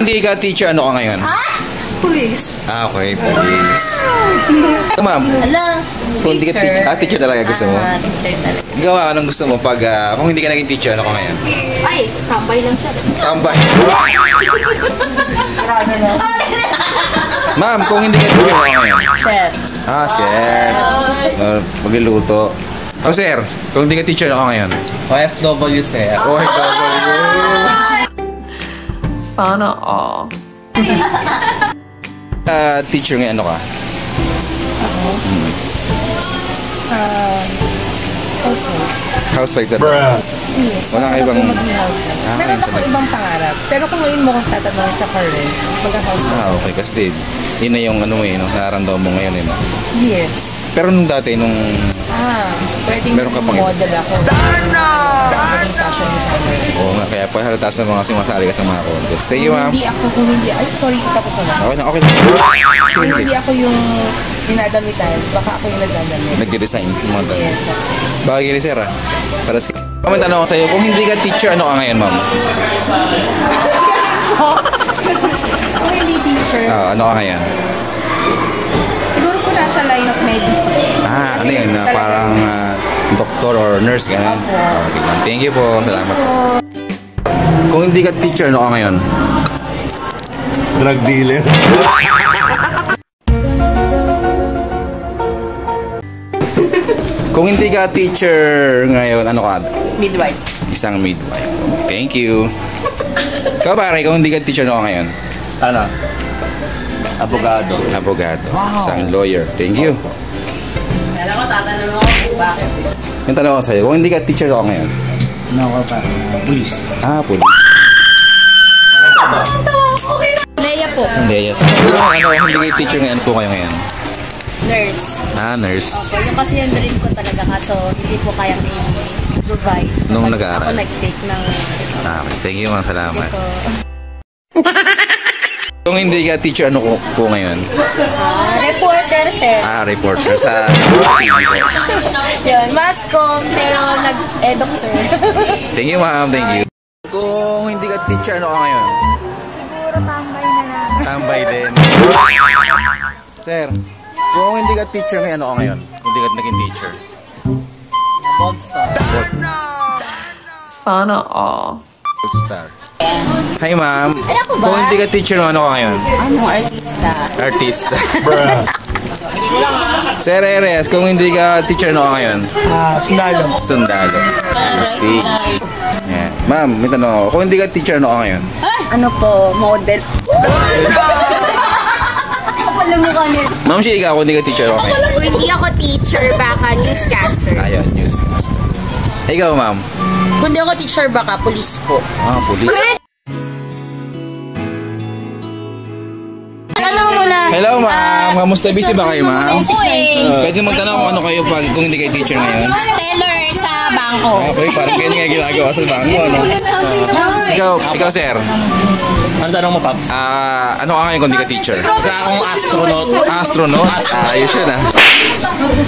Hindi ka teacher, ano ka ngayon? Police. Ah, okay, police. Ma'am, kung hindi ka teacher, teacher talaga gusto mo? Teacher talaga. Gawa ka nung gusto mo pag, kung hindi ka naging teacher, ano ka ngayon? Ay, tambay lang sir. Tambay. Ma'am, kung hindi ka teacher, ano ka ngayon? Chef. Ah, chef. Magluluto. Oh, sir, kung hindi ka teacher, ano ka ngayon? OFW, sir. OFW. Sana all. Teacher ngayon, ano ka? Ako? Housewife talaga. Yes. Wala ka ibang... maging housewife. Meron ako ibang pangarap. Pero kung ngayon mo kong tatanungin sa career, mag-housewife. Ah, okay. Kasi yun na yung ano mo eh, no? Nararamdaman mo ngayon eh. No? Yes. Pero nung dati, nung... Pwedeng meron ka pang model ako. Maging fashion designer. Oo nga, kaya pa halata sa mga sumasali ka sa mga contest. Thank you, ma'am. Kung hindi, ay, sorry, tapos na lang. Okay na, okay na. Kung hindi ako yung dinadamitan, baka ako yung nagdadamit. Nag-design. Yes. Bagay ni sir, para sa... May tanong ako sa'yo, kung hindi ka teacher, ano ka ngayon, ma'am? Kung hindi teacher, Ano ka ngayon? siguro ko nasa line of medicine. Ano yun, parang doctor or nurse, gano'n? Okay lang. Thank you po, salamat po. Kung hindi ka teacher, ano ka ngayon? Drug dealer. Kung hindi ka teacher ngayon, ano ka? Midwife. Isang midwife. Thank you. Ikaw pare, kung hindi ka teacher, ano ka ngayon? Ano? Abogado. Abogado. Isang lawyer. Thank you. Alam ko, tatanong ako kung bakit. Yung tanong ko sa'yo, kung hindi ka teacher, ano ka ngayon? Ano ka pa? Police. Police. Leia po. Hindi, yan. Kung hindi ka teacher ngayon, po kayo ngayon? Nurse. Nurse. Opo, yung kasi yung dream ko talaga kaso hindi po kayang i-provide. Nung nag-aaral? Ako nag-take ng... Okay, thank you, mga salamat. Kung hindi ka teacher, ano po ngayon? Reporter, sir. Reporter sa TV ko. Yun, mascom, pero nag-edok, sir. Thank you, ma'am. Thank you. Kung hindi ka teacher, ano ka ngayon? Siguro tambay na lang. Tambay din. Sir, kung hindi ka teacher ngayon, ano ka ngayon? Kung hindi ka naging teacher. Bold star. Sana all. Gold star. Hi, ma'am. Kung hindi ka teacher, ano ka ngayon? Ano, artista. Artista. Sir Eres, kung hindi ka teacher, ano ka ngayon? Sundalo. Sundalo. Mystic. Yeah. Ma'am, may tanong ako. Kung hindi ka teacher, ano ka ngayon? Ano po, model. Kapal mo kami. Ma'am, siya ikaw, kung hindi ka teacher, ano ka ngayon? Kung hindi ako teacher, baka newscaster. Ayan, newscaster. Ikaw, ma'am? Kung hindi ako teacher, baka police po. Police. Hello, ma'am. Kamusta? Busy ba kayo, ma'am? Pwede magtanong kung ano kayo kung hindi kayo teacher ngayon? Teller sa bangko. Okay, parang ganyan nga ginagawa sa bangko, ano? Ikaw, sir. Ano tanong mo, Paps? Ano ka ngayon kung hindi ka teacher? Sa akong astronaut. Astronaut? Ayos yun,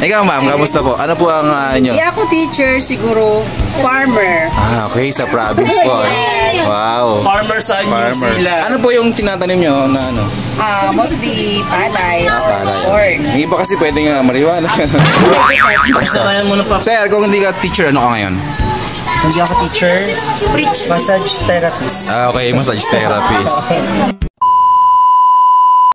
Ikaw, ma'am, kamusta po? Ano po ang inyo? Hindi ako teacher, siguro farmer. Okay, sa province po. Wow. Farmer sa New Zealand. Ano po yung tinatanim nyo na ano? Mostly palay or corn. Hindi pa kasi pwede nga marijuana. Pasabayan mo na, Paps. Sir, kung hindi ka teacher, ano ka ngayon? Hindi ako teacher. Preach. Massage therapist. Okay, massage therapist.